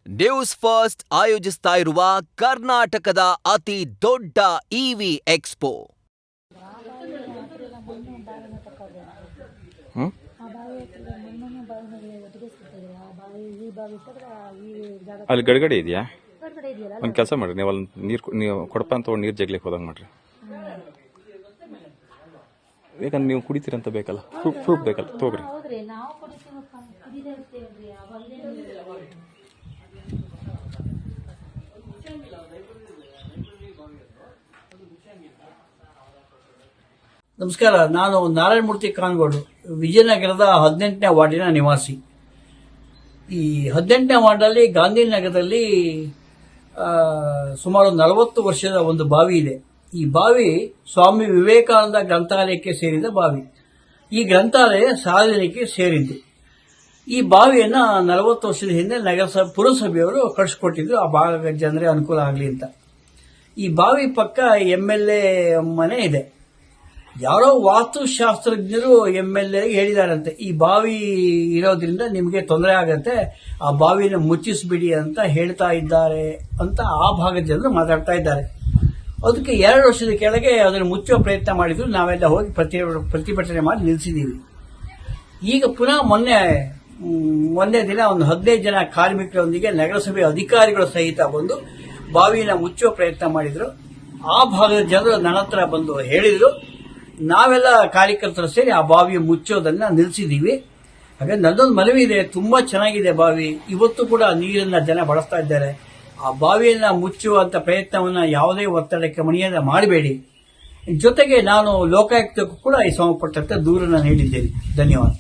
News first ಆಯೋಜಿಸ್ತಾ ಇರುವ ಕರ್ನಾಟಕದ ಅತಿ ದೊಡ್ಡ ಇವಿ ಎಕ್ಸ್ಪೋ. ಅಲ್ಲಿ ಗಡಿಗಡೆ ಇದೆಯಾ? ಒಂದು ಕೆಲಸ ಮಾಡ್ರಿ, ನೀವು ಅಲ್ಲಿ ನೀವು ಕೊಡಪ ಅಂತ ತೊಗೊಂಡು ನೀರು ಜಗ್ಲಿಕ್ಕೆ ಹೋದಂಗೆ ಮಾಡ್ರಿ. ಬೇಕಂದ್ರೆ ನೀವು ಕುಡಿತೀರಂತ ಬೇಕಲ್ಲ, ಪ್ರೂಫ್ ಬೇಕಲ್ಲ, ತಗೋರಿ. ನಮಸ್ಕಾರ, ನಾನು ನಾರಾಯಣಮೂರ್ತಿ ಕಾನ್ಗೋಡು, ವಿಜಯನಗರದ 18ನೇ ವಾರ್ಡಿನ ನಿವಾಸಿ. ಈ 18ನೇ ವಾರ್ಡಲ್ಲಿ ಗಾಂಧಿನಗರದಲ್ಲಿ ಸುಮಾರು 40 ವರ್ಷದ ಒಂದು ಬಾವಿ ಇದೆ. ಈ ಬಾವಿ ಸ್ವಾಮಿ ವಿವೇಕಾನಂದ ಗ್ರಂಥಾಲಯಕ್ಕೆ ಸೇರಿದ ಬಾವಿ. ಈ ಗ್ರಂಥಾಲಯ ಸಾರ್ವಜನಿಕರಿಗೆ ಸೇರಿದ್ದು. ಈ ಬಾವಿಯನ್ನ 40 ವರ್ಷದ ಹಿಂದೆ ಪುರಸಭೆಯವರು ಕಳಿಸ್ಕೊಟ್ಟಿದ್ರು, ಆ ಭಾಗದ ಜನರಿಗೆ ಅನುಕೂಲ ಆಗಲಿ ಅಂತ. ಈ ಬಾವಿ ಪಕ್ಕ MLA ಮನೆ ಇದೆ. ಯಾರೋ ವಾಸ್ತುಶಾಸ್ತ್ರಜ್ಞರು MLA ಹೇಳಿದಾರಂತೆ, ಈ ಬಾವಿ ಇರೋದ್ರಿಂದ ನಿಮಗೆ ತೊಂದರೆ ಆಗತ್ತೆ, ಆ ಬಾವಿನ ಮುಚ್ಚಿಸ್ಬಿಡಿ ಅಂತ ಹೇಳ್ತಾ ಇದ್ದಾರೆ ಅಂತ ಆ ಭಾಗದ ಜನರು ಮಾತಾಡ್ತಾ ಇದ್ದಾರೆ. ಅದಕ್ಕೆ 2 ವರ್ಷದ ಕೆಳಗೆ ಅದನ್ನು ಮುಚ್ಚುವ ಪ್ರಯತ್ನ ಮಾಡಿದ್ರು. ನಾವೆಲ್ಲ ಹೋಗಿ ಪ್ರತಿಭಟನೆ ಮಾಡಿ ನಿಲ್ಲಿಸಿದ್ದೀವಿ. ಈಗ ಪುನಃ ಮೊನ್ನೆ ದಿನ ಒಂದು 15 ಜನ ಕಾರ್ಮಿಕರೊಂದಿಗೆ ನಗರಸಭೆ ಅಧಿಕಾರಿಗಳ ಸಹಿತ ಬಂದು ಬಾವಿನ ಮುಚ್ಚುವ ಪ್ರಯತ್ನ ಮಾಡಿದ್ರು. ಆ ಭಾಗದ ಜನರು ನನ್ನ ಹತ್ರ ಬಂದು ಹೇಳಿದ್ರು. ನಾವೆಲ್ಲ ಕಾರ್ಯಕರ್ತರು ಸೇರಿ ಆ ಬಾವಿಯ ಮುಚ್ಚೋದನ್ನ ನಿಲ್ಲಿಸಿದ್ದೀವಿ. ಹಾಗೆ ನನ್ನೊಂದು ಮನವಿ ಇದೆ, ತುಂಬಾ ಚೆನ್ನಾಗಿದೆ ಬಾವಿ, ಇವತ್ತು ಕೂಡ ನೀರನ್ನ ಜನ ಬಳಸ್ತಾ ಇದ್ದಾರೆ. ಆ ಬಾವಿಯನ್ನ ಮುಚ್ಚುವಂತ ಪ್ರಯತ್ನವನ್ನ ಯಾವುದೇ ಒತ್ತಡಕ್ಕೆ ಮಣಿಯದ ಮಾಡಬೇಡಿ. ಜೊತೆಗೆ ನಾನು ಲೋಕಾಯುಕ್ತಕ್ಕೂ ಕೂಡ ಈ ಸಂಬಂಧಪಟ್ಟಂತೆ ದೂರನ್ನ ನೀಡಿದ್ದೇನೆ. ಧನ್ಯವಾದ.